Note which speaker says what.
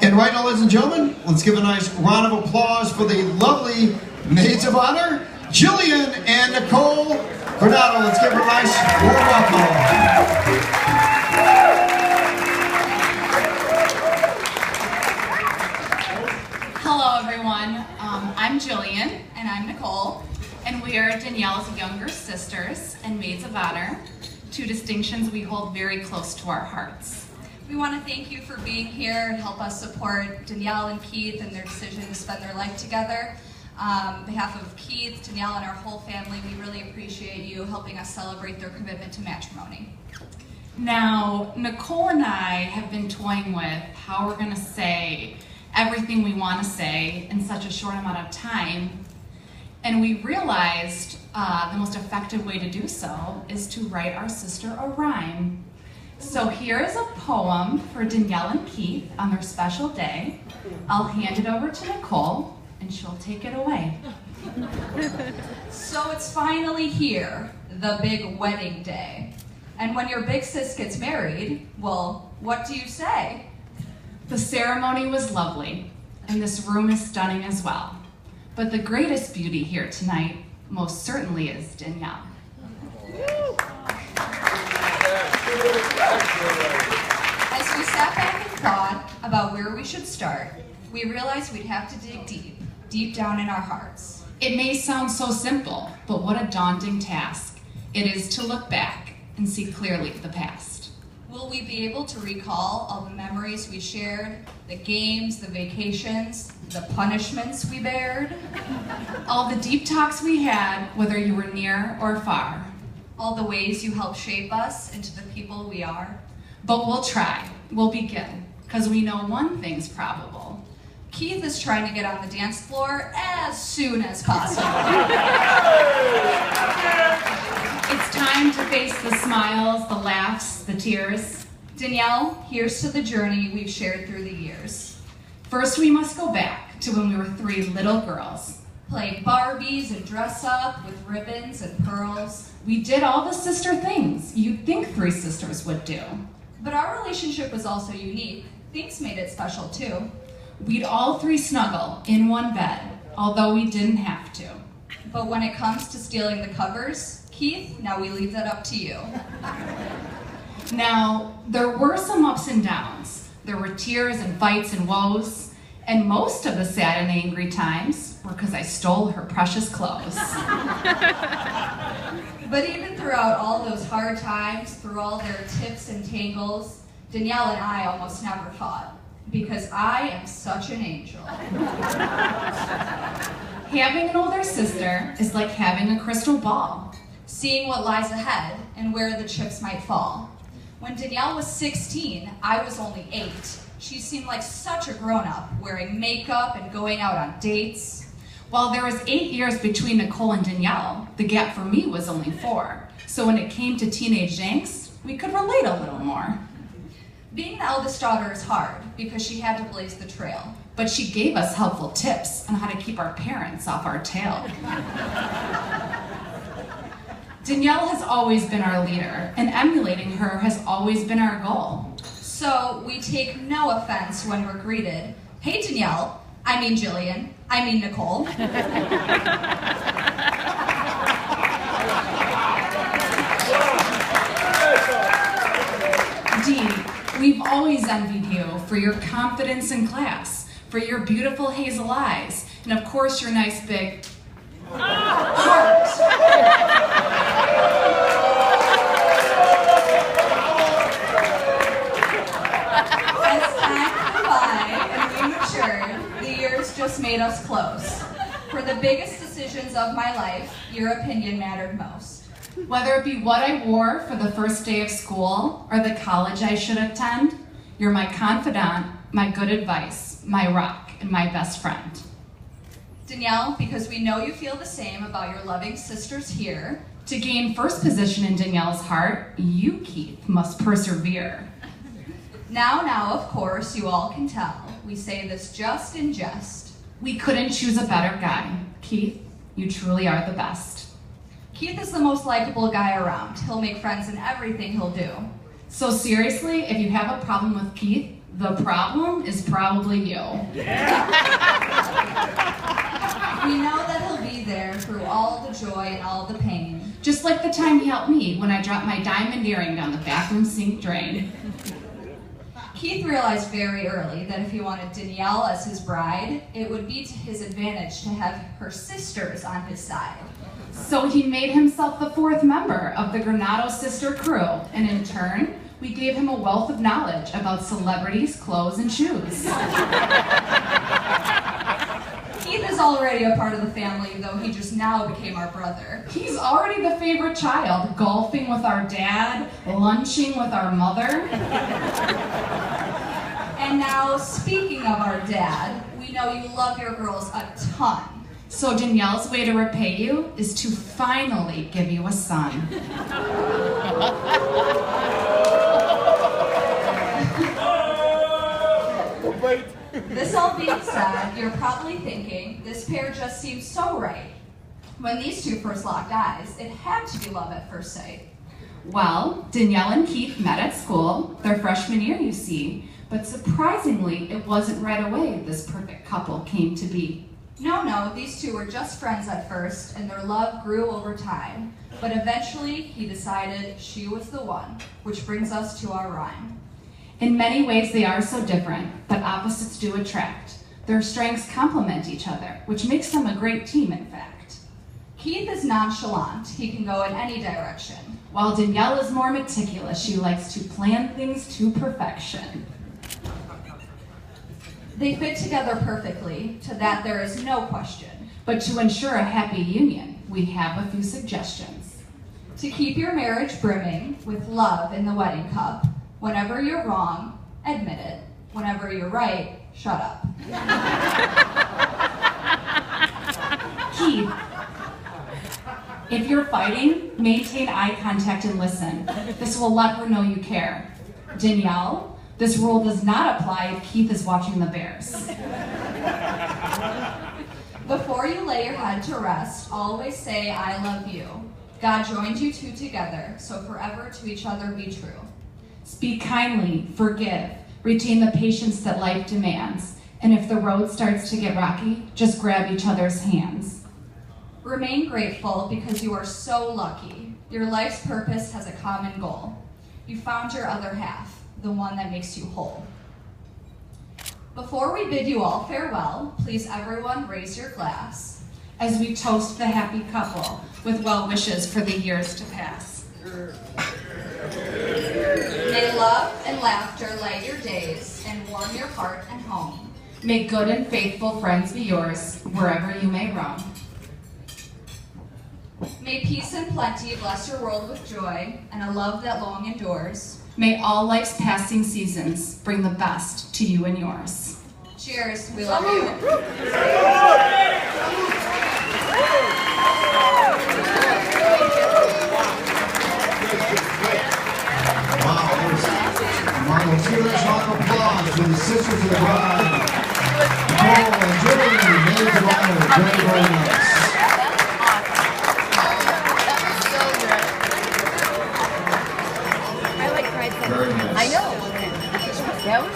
Speaker 1: And right now, ladies and gentlemen, let's give a nice round of applause for the lovely maids of honor, Jillian and Nicole Granado. Let's give her a nice warm welcome.
Speaker 2: Hello, everyone. I'm Jillian, and I'm Nicole, and we are Danielle's younger sisters and maids of honor, two distinctions we hold very close to our hearts.
Speaker 3: We want to thank you for being here and help us support Danielle and Keith in their decision to spend their life together. On behalf of Keith, Danielle, and our whole family, we really appreciate you helping us celebrate their commitment to matrimony.
Speaker 2: Now, Nicole and I have been toying with how we're going to say everything we want to say in such a short amount of time, and we realized the most effective way to do so is to write our sister a rhyme. So here is a poem for Danielle and Keith on their special day. I'll hand it over to Nicole, and she'll take it away.
Speaker 3: So it's finally here, the big wedding day. And when your big sis gets married, well, what do you say?
Speaker 2: The ceremony was lovely, and this room is stunning as well. But the greatest beauty here tonight most certainly is Danielle.
Speaker 3: As we sat back and thought about where we should start, we realized we'd have to dig deep down in our hearts.
Speaker 2: It may sound so simple, but what a daunting task it is to look back and see clearly the past.
Speaker 3: Will we be able to recall all the memories we shared, the games, the vacations, the punishments we bared?
Speaker 2: All the deep talks we had, whether you were near or far.
Speaker 3: All the ways you helped shape us into the people we are.
Speaker 2: But we'll try, we'll begin, because we know one thing's probable.
Speaker 3: Keith is trying to get on the dance floor as soon as possible.
Speaker 2: It's time to face the smiles, the laughs, the tears.
Speaker 3: Danielle, here's to the journey we've shared through the years.
Speaker 2: First, we must go back to when we were 3 little girls.
Speaker 3: Playing Barbies and dress up with ribbons and pearls.
Speaker 2: We did all the sister things you'd think 3 sisters would do.
Speaker 3: But our relationship was also unique. Things made it special too.
Speaker 2: We'd all 3 snuggle in one bed, although we didn't have to.
Speaker 3: But when it comes to stealing the covers, Keith, now we leave that up to you.
Speaker 2: Now, there were some ups and downs. There were tears and fights and woes, and most of the sad and angry times were because I stole her precious clothes.
Speaker 3: But even throughout all those hard times, through all their tips and tangles, Danielle and I almost never fought, because I am such an angel.
Speaker 2: Having an older sister is like having a crystal ball.
Speaker 3: Seeing what lies ahead and where the chips might fall. When Danielle was 16, I was only 8. She seemed like such a grown-up, wearing makeup and going out on dates.
Speaker 2: While there was 8 years between Nicole and Danielle, the gap for me was only 4. So when it came to teenage angst, we could relate a little more.
Speaker 3: Being the eldest daughter is hard because she had to blaze the trail.
Speaker 2: But she gave us helpful tips on how to keep our parents off our tail. Danielle has always been our leader, and emulating her has always been our goal.
Speaker 3: So we take no offense when we're greeted. Hey Danielle, I mean Jillian, I mean Nicole.
Speaker 2: Dee, we've always envied you for your confidence in class, for your beautiful hazel eyes, and of course your nice big heart.
Speaker 3: As time went by and we matured, the years just made us close. For the biggest decisions of my life, your opinion mattered most.
Speaker 2: Whether it be what I wore for the first day of school or the college I should attend, you're my confidant, my good advice, my rock, and my best friend.
Speaker 3: Danielle, because we know you feel the same about your loving sisters here.
Speaker 2: To gain first position in Danielle's heart, you, Keith, must persevere.
Speaker 3: Now, of course, you all can tell. We say this just in jest.
Speaker 2: We couldn't choose a better guy. Keith, you truly are the best.
Speaker 3: Keith is the most likable guy around. He'll make friends in everything he'll do.
Speaker 2: So seriously, if you have a problem with Keith, the problem is probably you.
Speaker 3: We know that he'll be there through all the joy and all the pain.
Speaker 2: Just like the time he helped me when I dropped my diamond earring down the bathroom sink drain.
Speaker 3: Keith realized very early that if he wanted Danielle as his bride, it would be to his advantage to have her sisters on his side.
Speaker 2: So he made himself the fourth member of the Granado sister crew, and in turn, we gave him a wealth of knowledge about celebrities, clothes, and shoes.
Speaker 3: Keith is already a part of the family, though he just now became our brother.
Speaker 2: He's already the favorite child, golfing with our dad, lunching with our mother.
Speaker 3: And now, speaking of our dad, we know you love your girls a ton.
Speaker 2: So Danielle's way to repay you is to finally give you a son.
Speaker 3: This all being said, you're probably thinking, this pair just seems so right. When these two first locked eyes, it had to be love at first sight.
Speaker 2: Well, Danielle and Keith met at school, their freshman year, you see, but surprisingly, it wasn't right away this perfect couple came to be.
Speaker 3: No, these two were just friends at first, and their love grew over time. But eventually, he decided she was the one, which brings us to our rhyme.
Speaker 2: In many ways, they are so different, but opposites do attract. Their strengths complement each other, which makes them a great team, in fact.
Speaker 3: Keith is nonchalant. He can go in any direction.
Speaker 2: While Danielle is more meticulous, she likes to plan things to perfection.
Speaker 3: They fit together perfectly, to that there is no question.
Speaker 2: But to ensure a happy union, we have a few suggestions.
Speaker 3: To keep your marriage brimming with love in the wedding cup, whenever you're wrong, admit it. Whenever you're right, shut up.
Speaker 2: Keith, if you're fighting, maintain eye contact and listen. This will let her know you care. Danielle, this rule does not apply if Keith is watching the Bears.
Speaker 3: Before you lay your head to rest, always say, I love you. God joined you two together, so forever to each other be true.
Speaker 2: Speak kindly, forgive, retain the patience that life demands, and if the road starts to get rocky, just grab each other's hands.
Speaker 3: Remain grateful because you are so lucky. Your life's purpose has a common goal. You found your other half, the one that makes you whole. Before we bid you all farewell, please everyone raise your glass
Speaker 2: as we toast the happy couple with well wishes for the years to pass.
Speaker 3: May love and laughter light your days and warm your heart and home.
Speaker 2: May good and faithful friends be yours wherever you may roam.
Speaker 3: May peace and plenty bless your world with joy and a love that long endures.
Speaker 2: May all life's passing seasons bring the best to you and yours.
Speaker 3: Cheers, we love you.
Speaker 1: Wow, Marvel, two round of applause for the sisters of the bride. Nicole and Julie, maids of honor, very, very nice.
Speaker 4: I like fried.
Speaker 1: Very nice.
Speaker 4: I know. That was